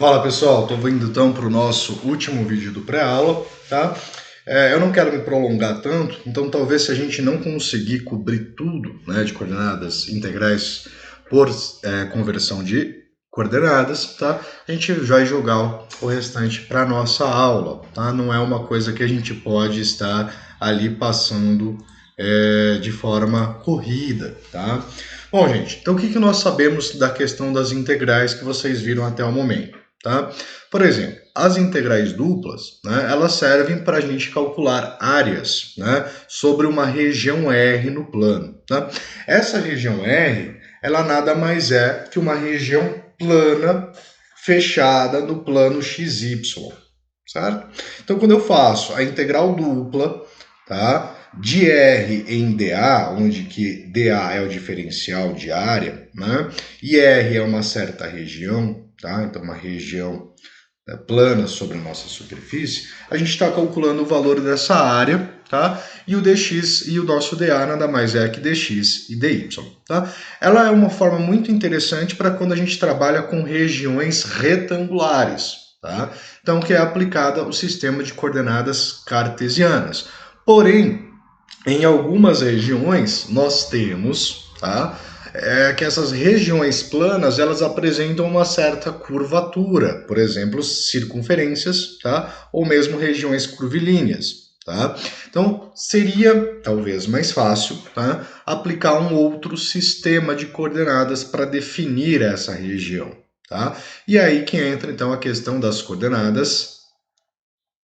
Fala pessoal, estou indo então para o nosso último vídeo do pré-aula, tá? Eu não quero me prolongar tanto, então talvez se a gente não conseguir cobrir tudo, né, de coordenadas integrais por conversão de coordenadas, tá? A gente vai jogar o restante para nossa aula, tá? Não é uma coisa que a gente pode estar ali passando de forma corrida, tá? Bom, gente, então o que nós sabemos da questão das integrais que vocês viram até o momento? Tá? Por exemplo, as integrais duplas, né, elas servem para a gente calcular áreas, né, sobre uma região R no plano. Tá? Essa região R, ela nada mais é que uma região plana fechada no plano XY, certo? Então, quando eu faço a integral dupla, tá, de R em dA, onde que dA é o diferencial de área, né, e R é uma certa região, tá? Então, uma região plana sobre a nossa superfície, a gente está calculando o valor dessa área, tá? E o dx e o nosso dA nada mais é que dx e dy, tá? Ela é uma forma muito interessante para quando a gente trabalha com regiões retangulares, tá? Então, que é aplicada o sistema de coordenadas cartesianas. Porém, em algumas regiões nós temos, tá? Que essas regiões planas elas apresentam uma certa curvatura, por exemplo, circunferências, tá? Ou mesmo regiões curvilíneas, tá? Então seria talvez mais fácil, tá? Aplicar um outro sistema de coordenadas para definir essa região, tá? E aí que entra então a questão das coordenadas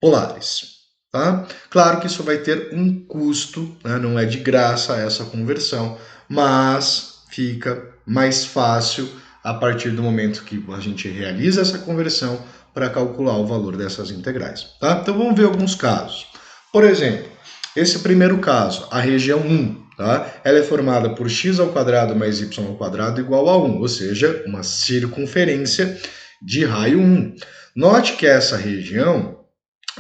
polares. Tá? Claro que isso vai ter um custo, né? Não é de graça essa conversão, mas fica mais fácil a partir do momento que a gente realiza essa conversão para calcular o valor dessas integrais. Tá? Então vamos ver alguns casos. Por exemplo, esse primeiro caso, a região 1, tá? Ela é formada por x² mais y² igual a 1, ou seja, uma circunferência de raio 1. Note que essa região,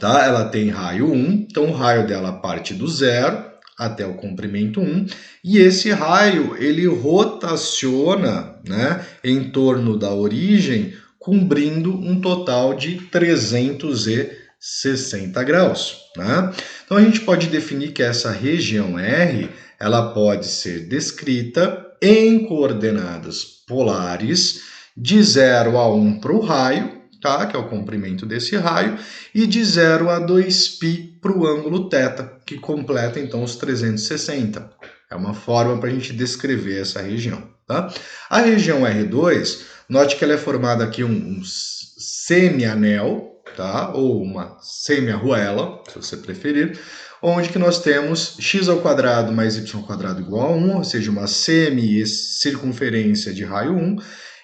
tá? Ela tem raio 1, então o raio dela parte do zero até o comprimento 1, e esse raio ele rotaciona, né, em torno da origem, cobrindo um total de 360 graus. Né? Então a gente pode definir que essa região R ela pode ser descrita em coordenadas polares de 0 a 1 para o raio, tá? Que é o comprimento desse raio, e de 0 a 2π para o ângulo θ, que completa então os 360. É uma forma para a gente descrever essa região. Tá? A região R2, note que ela é formada aqui um semi-anel, tá? Ou uma semi-arruela, se você preferir, onde que nós temos x² mais y² igual a 1, ou seja, uma semi-circunferência de raio 1,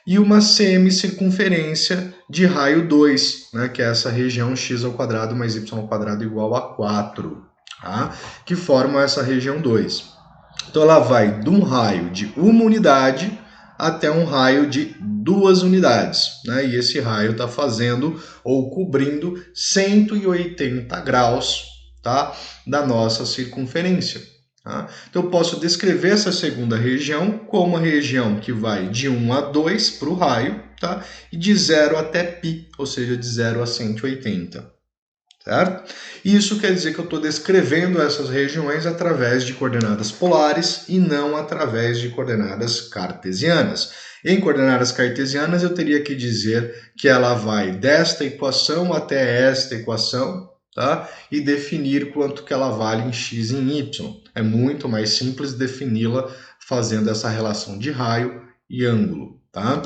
e uma semicircunferência de raio 2, né, que é essa região x² mais y² igual a 4, tá? Que formam essa região 2. Então ela vai de um raio de uma unidade até um raio de 2 unidades, né? E esse raio está fazendo ou cobrindo 180 graus, tá? Da nossa circunferência. Tá? Então eu posso descrever essa segunda região como uma região que vai de 1 a 2 para o raio, tá? E de 0 até π, ou seja, de 0 a 180. Certo? Isso quer dizer que eu estou descrevendo essas regiões através de coordenadas polares e não através de coordenadas cartesianas. Em coordenadas cartesianas eu teria que dizer que ela vai desta equação até esta equação, tá? E definir quanto que ela vale em x e em y. É muito mais simples defini-la fazendo essa relação de raio e ângulo, tá?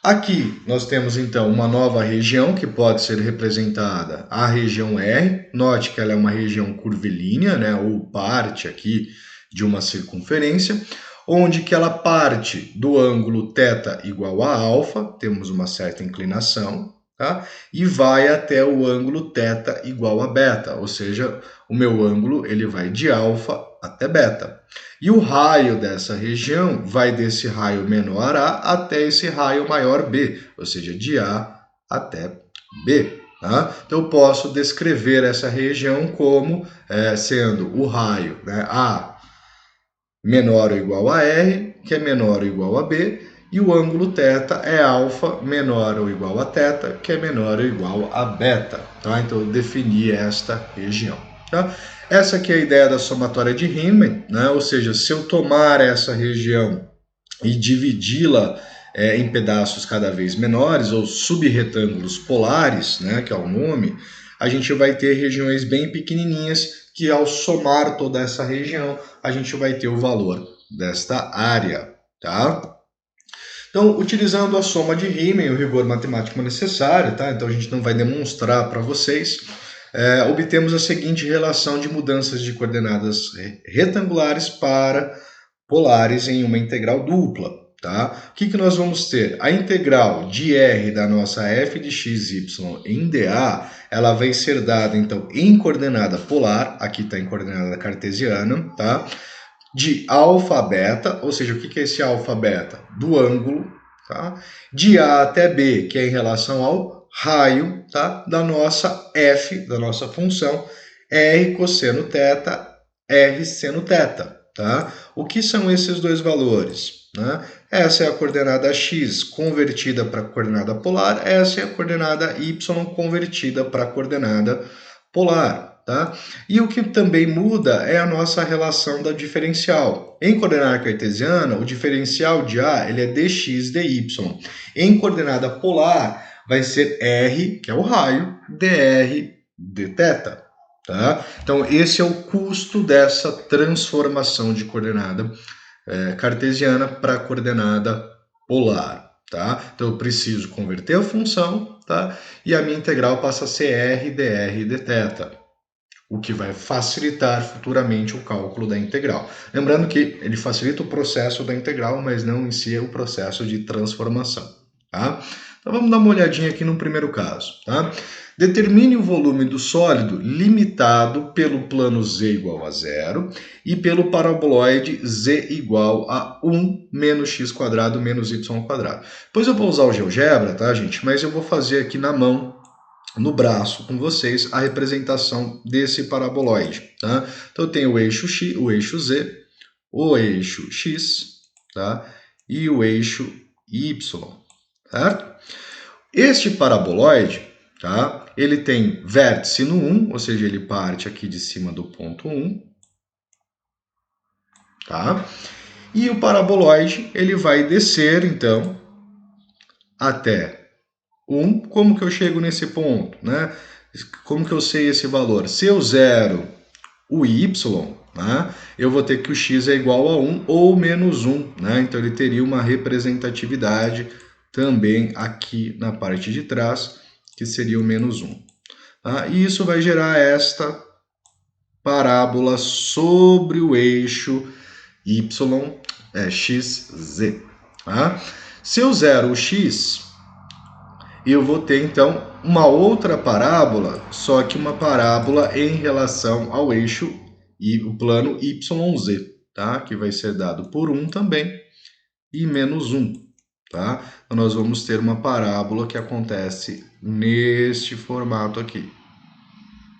Aqui nós temos então uma nova região que pode ser representada, a região R. Note que ela é uma região curvilínea, né, ou parte aqui de uma circunferência, onde que ela parte do ângulo θ igual a alfa, temos uma certa inclinação, tá? E vai até o ângulo θ igual a beta, ou seja, o meu ângulo ele vai de alfa até beta. E o raio dessa região vai desse raio menor A até esse raio maior B, ou seja, de A até B. Tá? Então eu posso descrever essa região como sendo o raio, né, A menor ou igual a R, que é menor ou igual a B, e o ângulo θ é alfa menor ou igual a θ, que é menor ou igual a beta. Tá? Então, eu defini esta região. Tá? Essa aqui é a ideia da somatória de Riemann, né? Ou seja, se eu tomar essa região e dividi-la em pedaços cada vez menores, ou subretângulos polares, né, que é o nome, a gente vai ter regiões bem pequenininhas que, ao somar toda essa região, a gente vai ter o valor desta área. Tá? Então, utilizando a soma de Riemann, o rigor matemático necessário, tá? Então a gente não vai demonstrar para vocês, obtemos a seguinte relação de mudanças de coordenadas retangulares para polares em uma integral dupla. Tá? O que nós vamos ter? A integral de R da nossa f de x, y em dA, ela vai ser dada, então, em coordenada polar, aqui está em coordenada cartesiana, tá? De alfa a beta, ou seja, o que é esse alfa beta? Do ângulo, tá? De A até B, que é em relação ao raio, tá? Da nossa f, da nossa função, R cosseno θ, R seno θ. Tá? O que são esses dois valores? Né? Essa é a coordenada x convertida para a coordenada polar, essa é a coordenada y convertida para a coordenada polar. Tá? E o que também muda é a nossa relação da diferencial. Em coordenada cartesiana, o diferencial de A ele é dx dy. Em coordenada polar, vai ser r, que é o raio, dr dθ. Tá? Então, esse é o custo dessa transformação de coordenada cartesiana para coordenada polar. Tá? Então, eu preciso converter a função, tá? E a minha integral passa a ser r dr dθ, o que vai facilitar futuramente o cálculo da integral. Lembrando que ele facilita o processo da integral, mas não em si o processo de transformação. Tá? Então, vamos dar uma olhadinha aqui no primeiro caso. Tá? Determine o volume do sólido limitado pelo plano z igual a 0 e pelo paraboloide z igual a 1 menos x quadrado menos y quadrado. Depois eu vou usar o GeoGebra, tá, gente? Mas eu vou fazer aqui na mão, no braço, com vocês, a representação desse paraboloide. Tá? Então eu tenho o eixo x, o eixo z, o eixo x, tá? E o eixo y. Certo? Este paraboloide, tá? Ele tem vértice no 1, ou seja, ele parte aqui de cima do ponto 1. Tá? E o paraboloide ele vai descer, então, até 1. Como que eu chego nesse ponto? Né? Como que eu sei esse valor? Se eu zero o y, né, eu vou ter que o x é igual a 1 ou menos 1. Né? Então, ele teria uma representatividade também aqui na parte de trás, que seria o menos 1. Tá? E isso vai gerar esta parábola sobre o eixo xz. Tá? Se eu zero o x, eu vou ter então uma outra parábola, só que uma parábola em relação ao eixo e o plano YZ, tá? Que vai ser dado por 1 também e menos 1. Tá? Então, nós vamos ter uma parábola que acontece neste formato aqui.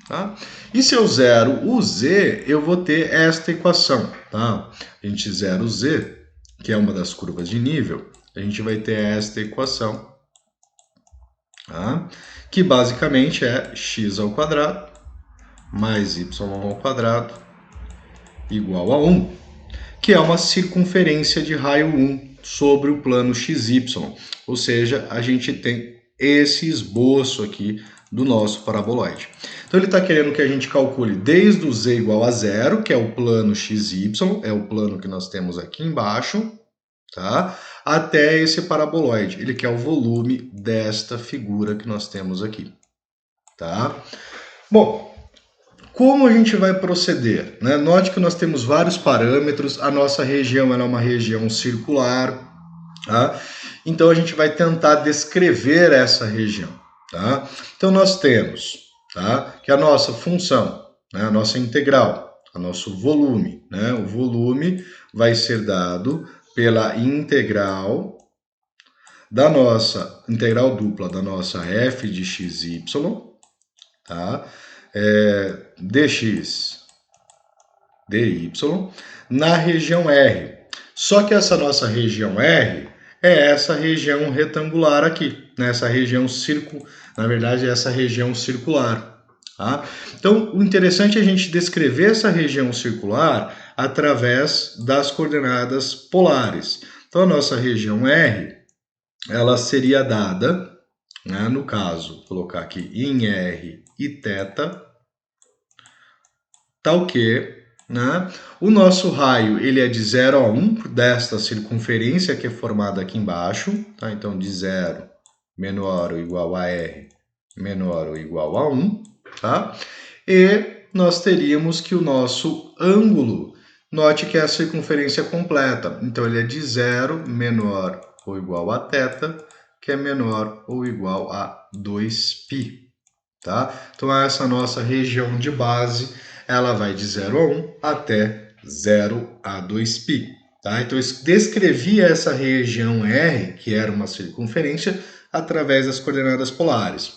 Tá? E se eu zero o z, eu vou ter esta equação. Tá? A gente zera o z, que é uma das curvas de nível, a gente vai ter esta equação, tá? Que basicamente é x ao quadrado mais y ao quadrado igual a 1, que é uma circunferência de raio 1 sobre o plano XY. Ou seja, a gente tem esse esboço aqui do nosso paraboloide. Então ele está querendo que a gente calcule desde o z igual a 0, que é o plano XY, é o plano que nós temos aqui embaixo, tá? Até esse paraboloide. Ele quer o volume desta figura que nós temos aqui. Tá? Bom, como a gente vai proceder? Né? Note que nós temos vários parâmetros, a nossa região é uma região circular, tá? Então a gente vai tentar descrever essa região. Tá? Então nós temos, tá, que a nossa função, né, a nossa integral, o nosso volume, né, o volume vai ser dado pela integral da nossa integral dupla da nossa f de xy, tá? Dx dy na região R. Só que essa nossa região R é essa região retangular aqui, né? Essa região na verdade, essa região circular. Tá? Então, o interessante é a gente descrever essa região circular através das coordenadas polares. Então, a nossa região R, ela seria dada, né, no caso, vou colocar aqui em R e θ, tal que, né, o nosso raio ele é de 0 a 1 desta circunferência que é formada aqui embaixo, tá? Então, de 0 menor ou igual a R menor ou igual a 1, tá? E nós teríamos que o nosso ângulo, note que é a circunferência completa, então ele é de 0 menor ou igual a θ, que é menor ou igual a 2π, tá? Então essa nossa região de base, ela vai de 0 a 1 até 0 a 2π, tá? Então eu descrevi essa região R, que era uma circunferência, através das coordenadas polares.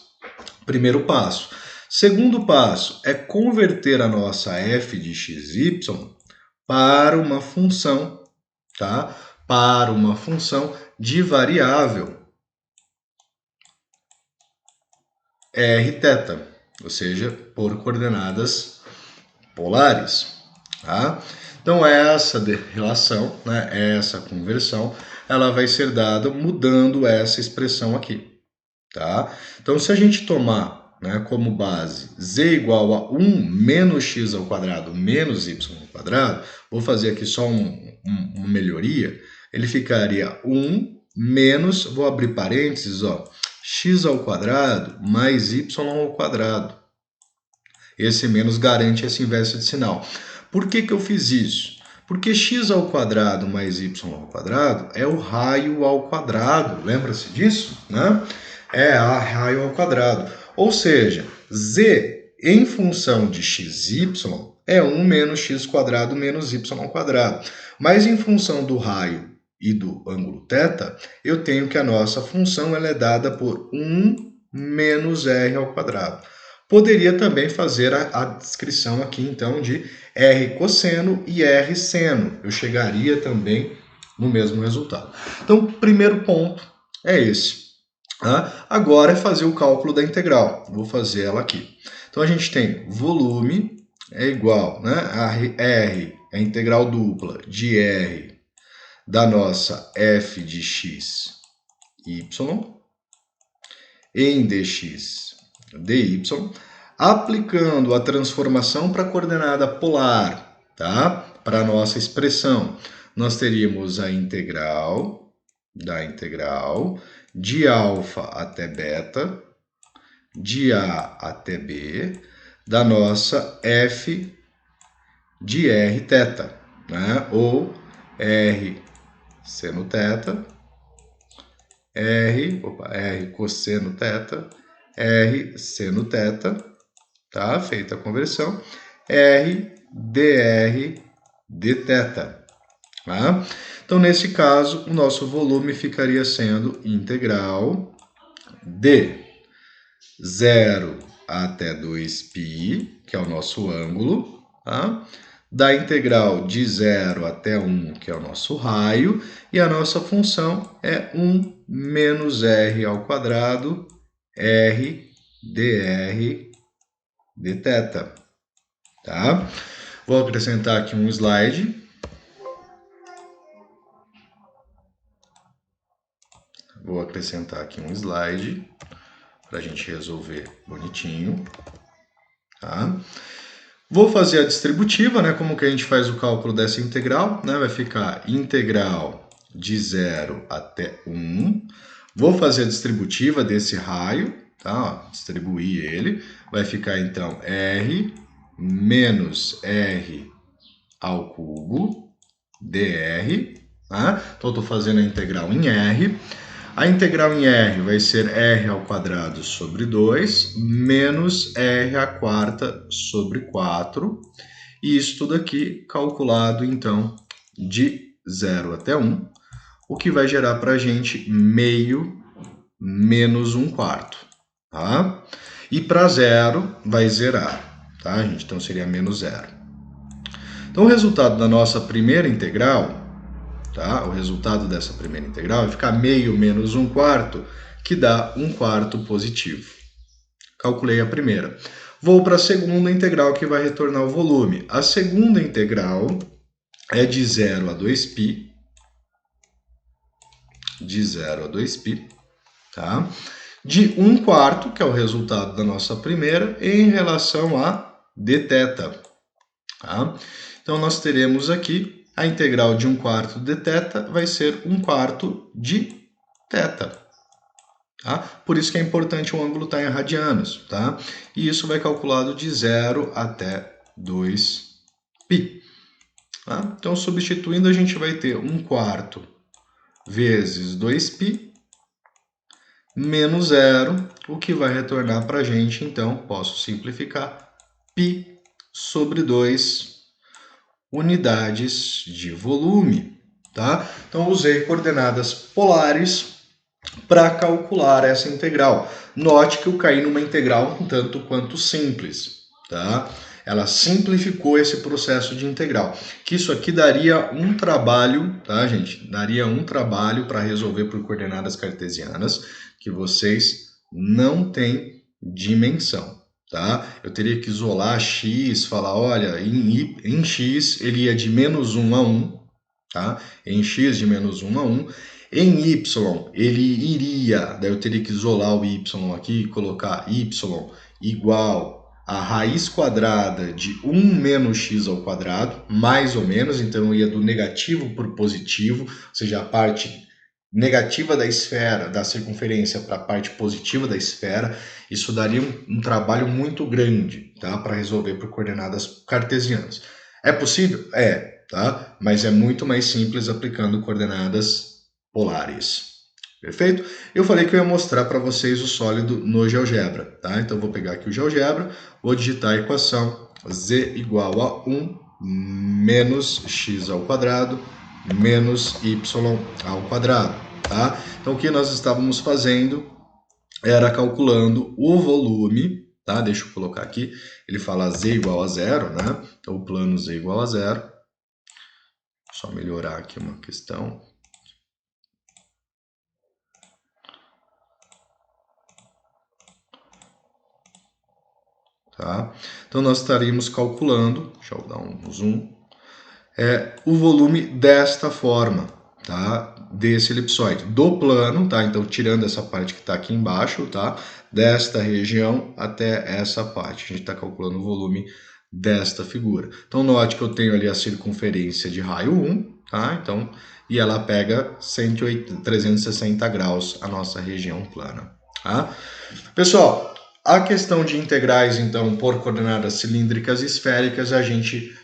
Primeiro passo. Segundo passo é converter a nossa f de xy para uma função, tá? Para uma função de variável rθ, ou seja, por coordenadas polares, tá? Então essa relação, né, essa conversão, ela vai ser dada mudando essa expressão aqui, tá? Então se a gente tomar, né, como base z igual a 1 menos x ao quadrado menos y ao quadrado, vou fazer aqui só uma melhoria, ele ficaria 1 menos, vou abrir parênteses, ó, x ao quadrado mais y ao quadrado. Esse menos garante esse inverso de sinal. Por que que eu fiz isso? Porque x ao quadrado mais y ao quadrado é o raio ao quadrado. Lembra-se disso, né? É a raio ao quadrado. Ou seja, z em função de xy é 1 menos x quadrado menos y ao quadrado. Mas em função do raio e do ângulo θ, eu tenho que a nossa função ela é dada por 1 menos r ao quadrado. Poderia também fazer a descrição aqui, então, de r cosseno e r seno. Eu chegaria também no mesmo resultado. Então, o primeiro ponto é esse. Tá? Agora é fazer o cálculo da integral. Vou fazer ela aqui. Então, a gente tem volume é igual, né, a r é a integral dupla de r da nossa f de x y em dx dy, aplicando a transformação para a coordenada polar, tá? Para a nossa expressão, nós teríamos a integral da integral de alfa até beta, de A até B, da nossa f de r θ, né? Ou r seno θ, r cosseno θ, r seno θ, tá? Feita a conversão, r dr dθ, tá? Então, nesse caso, o nosso volume ficaria sendo integral de 0 até 2π, que é o nosso ângulo, tá? Da integral de 0 até 1, que é o nosso raio, e a nossa função é 1 menos r ao quadrado, r dr dθ, tá? Vou acrescentar aqui um slide. Vou acrescentar aqui um slide para a gente resolver bonitinho, tá? Vou fazer a distributiva, né? Como que a gente faz o cálculo dessa integral, né? Vai ficar integral de 0 até 1. Vou fazer a distributiva desse raio, tá? Distribuir ele. Vai ficar, então, r menos r ao cubo dr, tá? Então, estou fazendo a integral em r. A integral em r vai ser r ao quadrado sobre 2 menos r à quarta sobre 4. E isso tudo aqui calculado, então, de 0 até 1, o que vai gerar para a gente meio menos 1/4. Tá? E para 0 vai zerar, tá, gente? Então seria menos 0. Então o resultado da nossa primeira integral tá? O resultado dessa primeira integral vai ficar meio menos 1/4, que dá 1/4 positivo. Calculei a primeira. Vou para a segunda integral, que vai retornar o volume. A segunda integral é de 0 a 2π, de 0 a 2π, tá? De 1/4, que é o resultado da nossa primeira, em relação a dθ. Tá? Então, nós teremos aqui a integral de 1/4 de θ vai ser 1/4 de θ. Tá? Por isso que é importante o ângulo estar em radianos. Tá? E isso vai calculado de 0 até 2π. Tá? Então, substituindo, a gente vai ter 1/4 vezes 2π menos 0, o que vai retornar para a gente, então, posso simplificar, π sobre 2 unidades de volume. Tá? Então, usei coordenadas polares para calcular essa integral. Note que eu caí numa integral um tanto quanto simples. Tá? Ela simplificou esse processo de integral. Que isso aqui daria um trabalho, tá, gente? Daria um trabalho para resolver por coordenadas cartesianas que vocês não têm dimensão. Tá? Eu teria que isolar x, falar, olha, em x ele ia de menos 1 a 1, tá? Em x de menos 1 a 1. Em y ele iria, daí eu teria que isolar o y aqui e colocar y igual a raiz quadrada de 1 menos x ao quadrado, mais ou menos, então eu ia do negativo para o positivo, ou seja, a parte negativa da esfera, da circunferência, para a parte positiva da esfera. Isso daria um trabalho muito grande, tá? Para resolver por coordenadas cartesianas. É possível? É, tá? Mas é muito mais simples aplicando coordenadas polares. Perfeito? Eu falei que eu ia mostrar para vocês o sólido no GeoGebra, tá? Então eu vou pegar aqui o GeoGebra, vou digitar a equação z igual a 1 menos x ao quadrado menos y ao quadrado, tá? Então o que nós estávamos fazendo era calculando o volume, tá? Deixa eu colocar aqui, ele fala z igual a 0, né? Então o plano z igual a 0. Só melhorar aqui uma questão. Tá? Então nós estaríamos calculando, deixa eu dar um zoom, o volume desta forma, tá? Desse elipsoide, do plano, tá? Então tirando essa parte que está aqui embaixo, tá? Desta região até essa parte, a gente está calculando o volume desta figura. Então note que eu tenho ali a circunferência de raio 1, tá? Então, e ela pega 360 graus a nossa região plana, tá? Pessoal, a questão de integrais, então, por coordenadas cilíndricas e esféricas, a gente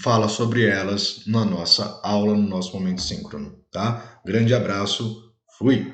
fala sobre elas na nossa aula, no nosso momento síncrono, tá? Grande abraço, fui!